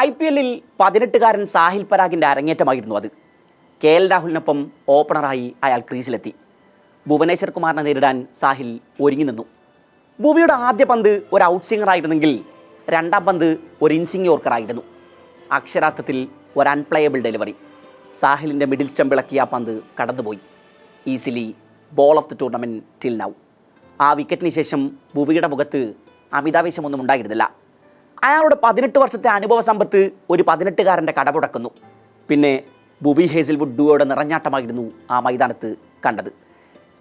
IPL-ൽ 18-കാരൻ സാഹിൽ പരാഗിൻ്റെ അരങ്ങേറ്റമായിരുന്നു അത്. KL രാഹുലിനൊപ്പം ഓപ്പണറായി അയാൾ ക്രീസിലെത്തി. ഭുവനേശ്വർ കുമാറിനെ നേരിടാൻ സാഹിൽ ഒരുങ്ങി നിന്നു. ഭുവിയുടെ ആദ്യ പന്ത് ഒരു ഔട്ട് സ്വിംഗറായിരുന്നെങ്കിൽ രണ്ടാം പന്ത് ഒരു ഇൻസിംഗ് യോർക്കറായിരുന്നു. അക്ഷരാർത്ഥത്തിൽ ഒരു അൺപ്ലേയബിൾ ഡെലിവറി. സാഹിലിൻ്റെ മിഡിൽ സ്റ്റംപ് ഇളക്കിയ ആ പന്ത് കടന്നുപോയി. Easily ball of the tournament till now. ആ വിക്കറ്റിന് ശേഷം ഭുവിയുടെ മുഖത്ത് അമിതാവേശമൊന്നും ഉണ്ടായിരുന്നില്ല. അയാളുടെ 18 വർഷത്തെ അനുഭവ സമ്പത്ത് ഒരു 18-കാരൻ്റെ കടപുടക്കുന്നു. പിന്നെ ഭുവി ഹേസൽവുഡ് ഡുവോയുടെ നിറഞ്ഞാട്ടമായിരുന്നു ആ മൈതാനത്ത് കണ്ടത്.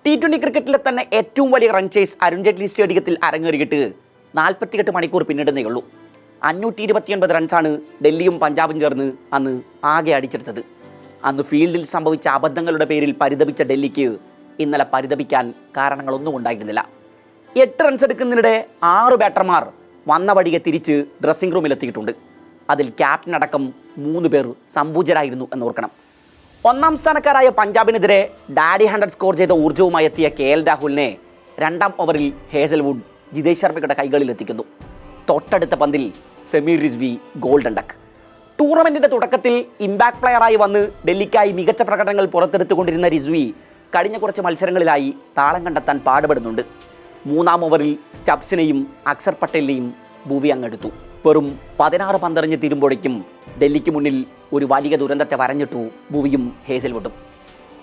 T20 ക്രിക്കറ്റിലെ തന്നെ ഏറ്റവും വലിയ റൺ ചേസ് അരുൺ ജെയ്റ്റ്ലി സ്റ്റേഡിയത്തിൽ അരങ്ങേറിയിട്ട് 48 മണിക്കൂർ പിന്നിടുന്നേ ഉള്ളൂ. 529 റൺസാണ് ഡൽഹിയും പഞ്ചാബും ചേർന്ന് അന്ന് ആകെ അടിച്ചെടുത്തത്. അന്ന് ഫീൽഡിൽ സംഭവിച്ച അബദ്ധങ്ങളുടെ പേരിൽ പരിതപിച്ച ഡൽഹിക്ക് ഇന്നലെ പരിതപിക്കാൻ കാരണങ്ങളൊന്നും ഉണ്ടായിരുന്നില്ല. 8 റൺസ് എടുക്കുന്നതിനിടെ 6 ബാറ്റർമാർ വന്ന വഴിയെ തിരിച്ച് ഡ്രസ്സിംഗ് റൂമിലെത്തിയിട്ടുണ്ട്. അതിൽ ക്യാപ്റ്റൻ അടക്കം 3 പേർ സംപൂജരായിരുന്നു എന്നോർക്കണം. ഒന്നാം സ്ഥാനക്കാരായ പഞ്ചാബിനെതിരെ ഡാഡി 100 സ്കോർ ചെയ്ത ഊർജ്ജവുമായി എത്തിയ KL രാഹുലിനെ രണ്ടാം ഓവറിൽ ഹേസൽവുഡ് ജിതേഷ് ശർമ്മയുടെ കൈകളിലെത്തിക്കുന്നു. തൊട്ടടുത്ത പന്തിൽ സമീർ റിസ്വി ഗോൾഡൻ ഡക്ക്. ടൂർണമെൻറ്റിൻ്റെ തുടക്കത്തിൽ ഇമ്പാക്ട് പ്ലെയറായി വന്ന് ഡൽഹിക്കായി മികച്ച പ്രകടനങ്ങൾ പുറത്തെടുത്തുകൊണ്ടിരുന്ന റിസ്വി കഴിഞ്ഞ കുറച്ച് മത്സരങ്ങളിലായി താളം കണ്ടെത്താൻ പാടുപെടുന്നുണ്ട്. മൂന്നാം ഓവറിൽ സ്റ്റബ്സിനെയും അക്സർ പട്ടേലിനെയും ഭുവി അങ്ങെടുത്തു. വെറും 16 പന്തെറിഞ്ഞ് തീരുമ്പോഴേക്കും ഡൽഹിക്ക് മുന്നിൽ ഒരു വലിയ ദുരന്തത്തെ വരഞ്ഞിട്ടു ഭുവിയും ഹേസൽവുഡും.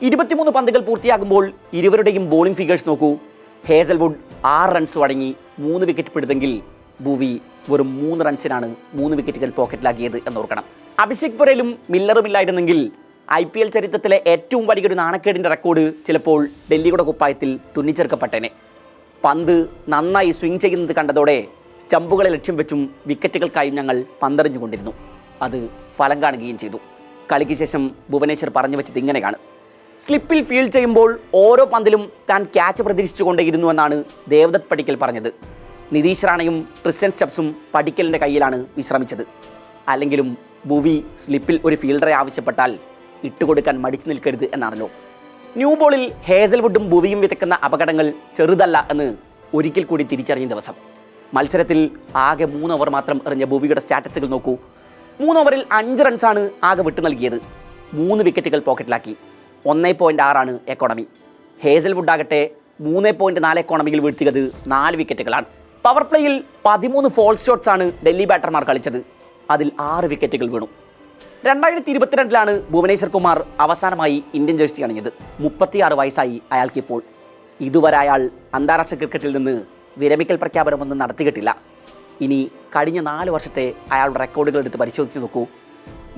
23 പന്തുകൾ പൂർത്തിയാകുമ്പോൾ ഇരുവരുടെയും ബോളിംഗ് ഫിഗേഴ്സ് നോക്കൂ. ഹേസൽവുഡ് 6 റൺസ് വഴങ്ങി 3 വിക്കറ്റ് പിടുത്തെങ്കിൽ ഭുവി വെറും 3 റൺസിനാണ് 3 വിക്കറ്റുകൾ പോക്കറ്റിലാക്കിയത് എന്നോർക്കണം. അഭിഷേക് പുരയിലും മില്ലറും ഇല്ലായിരുന്നെങ്കിൽ IPL ചരിത്രത്തിലെ ഏറ്റവും വലിയൊരു നാണക്കേടിൻ്റെ റെക്കോർഡ് ചിലപ്പോൾ ഡൽഹിയുടെ കുപ്പായത്തിൽ തുന്നിച്ചേർക്കപ്പെട്ടേനെ. പന്ത് നന്നായി സ്വിംഗ് ചെയ്യുന്നത് കണ്ടതോടെ സ്റ്റമ്പുകളെ ലക്ഷ്യം വെച്ചും വിക്കറ്റുകൾക്കായി ഞങ്ങൾ പന്തെറിഞ്ഞുകൊണ്ടിരുന്നു. അത് ഫലം കാണുകയും ചെയ്തു. കളിക്ക് ശേഷം ഭുവനേശ്വർ പറഞ്ഞു വെച്ചത് ഇങ്ങനെയാണ്: സ്ലിപ്പിൽ ഫീൽഡ് ചെയ്യുമ്പോൾ ഓരോ പന്തിലും താൻ ക്യാച്ച് പ്രതീക്ഷിച്ചുകൊണ്ടേയിരുന്നു എന്നാണ് ദേവദത്ത് പടിക്കൽ പറഞ്ഞത്. നിതീഷ് റാണയും ക്രിസ്റ്റ്യൻ സ്റ്റബ്സും പടിക്കലിൻ്റെ കയ്യിലാണ് വിശ്രമിച്ചത്. അല്ലെങ്കിലും ഭുവി സ്ലിപ്പിൽ ഒരു ഫീൽഡറെ ആവശ്യപ്പെട്ടാൽ ഇട്ടുകൊടുക്കാൻ മടിച്ചു നിൽക്കരുത് എന്നാണല്ലോ. ന്യൂ ബോളിൽ ഹേസൽവുഡും ഭുവിയും വിതയ്ക്കുന്ന അപകടങ്ങൾ ചെറുതല്ല എന്ന് ഒരിക്കൽ കൂടി തിരിച്ചറിഞ്ഞ ദിവസം. മത്സരത്തിൽ ആകെ 3 ഓവർ മാത്രം എറിഞ്ഞ ഭുവിയുടെ സ്റ്റാറ്റസുകൾ നോക്കൂ. 3 ഓവറിൽ 5 റൺസാണ് ആകെ വിട്ടു നൽകിയത്. 3 വിക്കറ്റുകൾ പോക്കറ്റിലാക്കി. 1.6 എക്കോണമി. ഹേസൽവുഡ് ആകട്ടെ 3.4 എക്കോണമിയിൽ വീഴ്ത്തിയത് 4 വിക്കറ്റുകളാണ്. പവർ പ്ലേയിൽ 13 ഫോൾസ് ഷോട്ട്സാണ് ഡൽഹി ബാറ്റർമാർ കളിച്ചത്. അതിൽ 6 വിക്കറ്റുകൾ വീണു. 2022 ഭുവനേശ്വർ കുമാർ അവസാനമായി ഇന്ത്യൻ ജേഴ്സി അണിഞ്ഞത്. 36 വയസ്സായി അയാൾക്കിപ്പോൾ. ഇതുവരെ അയാൾ അന്താരാഷ്ട്ര ക്രിക്കറ്റിൽ നിന്ന് വിരമിക്കൽ പ്രഖ്യാപനമൊന്നും നടത്തിയിട്ടില്ല. ഇനി കഴിഞ്ഞ 4 വർഷത്തെ അയാളുടെ റെക്കോർഡുകൾ എടുത്ത് പരിശോധിച്ച് നോക്കൂ.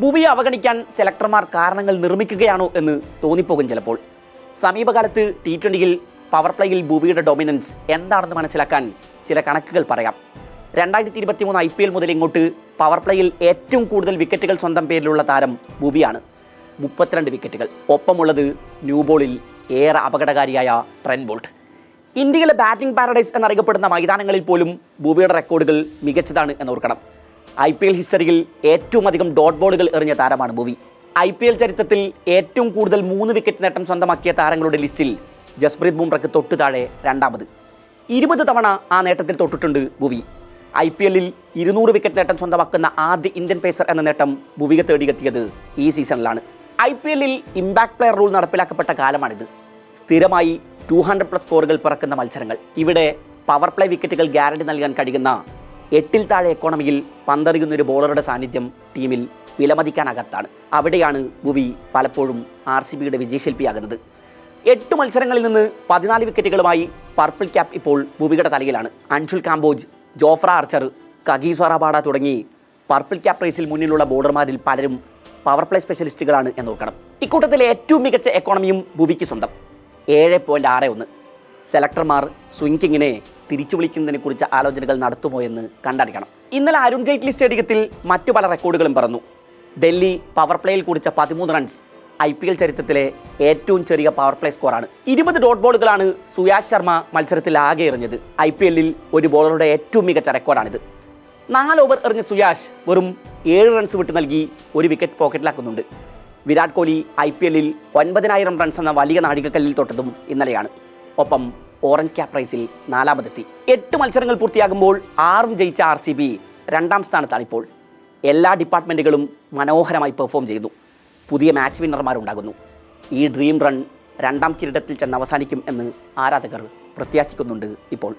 ഭുവിയെ അവഗണിക്കാൻ സെലക്ടർമാർ കാരണങ്ങൾ നിർമ്മിക്കുകയാണോ എന്ന് തോന്നിപ്പോകും ചിലപ്പോൾ. സമീപകാലത്ത് T20-യിൽ പവർ പ്ലേയിൽ ഭുവിയുടെ ഡൊമിനൻസ് എന്താണെന്ന് മനസ്സിലാക്കാൻ ചില കണക്കുകൾ പറയാം. 2023 IPL മുതൽ ഇങ്ങോട്ട് പവർ പ്ലേയിൽ ഏറ്റവും കൂടുതൽ വിക്കറ്റുകൾ സ്വന്തം പേരിലുള്ള താരം ഭുവിയാണ്. 32 വിക്കറ്റുകൾ. ഒപ്പമുള്ളത് ന്യൂ ബോളിൽ ഏറെ അപകടകാരിയായ ട്രെന്റ് ബോൾട്ട്. ഇന്ത്യയിലെ ബാറ്റിംഗ് പാരഡൈസ് എന്നറിയപ്പെടുന്ന മൈതാനങ്ങളിൽ പോലും ഭുവിയുടെ റെക്കോർഡുകൾ മികച്ചതാണ് എന്നോർക്കണം. IPL ഹിസ്റ്ററിയിൽ ഏറ്റവും അധികം ഡോട്ട് ബോളുകൾ എറിഞ്ഞ താരമാണ് ഭുവി. IPL ചരിത്രത്തിൽ ഏറ്റവും കൂടുതൽ 3 വിക്കറ്റ് നേട്ടം സ്വന്തമാക്കിയ താരങ്ങളുടെ ലിസ്റ്റിൽ ജസ്പ്രീത് ബുംറയ്ക്ക് തൊട്ടു താഴെ രണ്ടാമത്. 20 തവണ ആ നേട്ടത്തിൽ തൊട്ടിട്ടുണ്ട് ഭുവി. IPL-ൽ 200 വിക്കറ്റ് നേട്ടം സ്വന്തമാക്കുന്ന ആദ്യ ഇന്ത്യൻ പേസർ എന്ന നേട്ടം ഭുവിയെ തേടിയെത്തിയത് ഈ സീസണിലാണ്. IPL-ൽ ഇമ്പാക്ട് പ്ലെയർ റൂൾ നടപ്പിലാക്കപ്പെട്ട കാലമാണിത്. സ്ഥിരമായി 200+ സ്കോറുകൾ പിറക്കുന്ന മത്സരങ്ങൾ. ഇവിടെ പവർ പ്ലേ വിക്കറ്റുകൾ ഗ്യാരണ്ടി നൽകാൻ കഴിയുന്ന 8-ൽ താഴെ എക്കോണമിയിൽ പന്തെറിയുന്നൊരു ബോളറുടെ സാന്നിധ്യം ടീമിൽ വിലമതിക്കാനാകാത്തതാണ്. അവിടെയാണ് ഭുവി പലപ്പോഴും RCBയുടെ വിജയശില്പിയാകുന്നത്. 8 മത്സരങ്ങളിൽ നിന്ന് 14 വിക്കറ്റുകളുമായി പർപ്പിൾ ക്യാപ്പ് ഇപ്പോൾ ഭുവിയുടെ തലയിലാണ്. Anshul Kamboj, Jofra Archer, Kagiso Rabada തുടങ്ങി പർപ്പിൾ ക്യാപ്പ് റേസിൽ മുന്നിലുള്ള ബോളർമാരിൽ പലരും പവർ പ്ലേ സ്പെഷ്യലിസ്റ്റുകളാണ് എന്നോർക്കണം. ഇക്കൂട്ടത്തിലെ ഏറ്റവും മികച്ച എക്കോണമിയും ഭുവിക്ക് സ്വന്തം 7.61. സെലക്ടർമാർ സ്വിംഗ് കിങ്ങിനെ തിരിച്ചു വിളിക്കുന്നതിനെക്കുറിച്ച് ആലോചനകൾ നടത്തുമോ എന്ന് കണ്ടറിയണം. ഇന്നലെ അരുൺ ജെയ്റ്റ്ലി സ്റ്റേഡിയത്തിൽ മറ്റു പല റെക്കോർഡുകളും പറന്നു. ഡൽഹി പവർ പ്ലേയിൽ കുറിച്ച 13 റൺസ് IPL ചരിത്രത്തിലെ ഏറ്റവും ചെറിയ പവർ പ്ലേ സ്കോറാണ്. 20 ഡോട്ട് ബോളുകളാണ് സുയാഷ് ശർമ്മ മത്സരത്തിൽ ആകെ എറിഞ്ഞത്. IPL-ൽ ഒരു ബോളറുടെ ഏറ്റവും മികച്ച റെക്കോർഡാണിത്. 4 ഓവർ എറിഞ്ഞ സുയാഷ് വെറും 7 റൺസ് വിട്ട് നൽകി 1 വിക്കറ്റ് പോക്കറ്റിലാക്കുന്നുണ്ട്. വിരാട് കോഹ്ലി IPL-ൽ 9,000 റൺസ് എന്ന വലിയ നാഴികക്കല്ലിൽ തൊട്ടതും ഇന്നലെയാണ്. ഒപ്പം ഓറഞ്ച് ക്യാപ്പ് റേസിൽ 4ാമതെത്തി. 8 മത്സരങ്ങൾ പൂർത്തിയാകുമ്പോൾ 6 ജയിച്ച RCB 2ാം സ്ഥാനത്താണിപ്പോൾ. എല്ലാ ഡിപ്പാർട്ട്മെൻറ്റുകളും മനോഹരമായി പെർഫോം ചെയ്തു. പുതിയ മാച്ച് വിന്നർമാരുണ്ടാകുന്നു. ഈ ഡ്രീം റൺ രണ്ടാം കിരീടത്തിൽ ചെന്ന് അവസാനിക്കും എന്ന് ആരാധകർ പ്രത്യാശിക്കുന്നുണ്ട് ഇപ്പോൾ.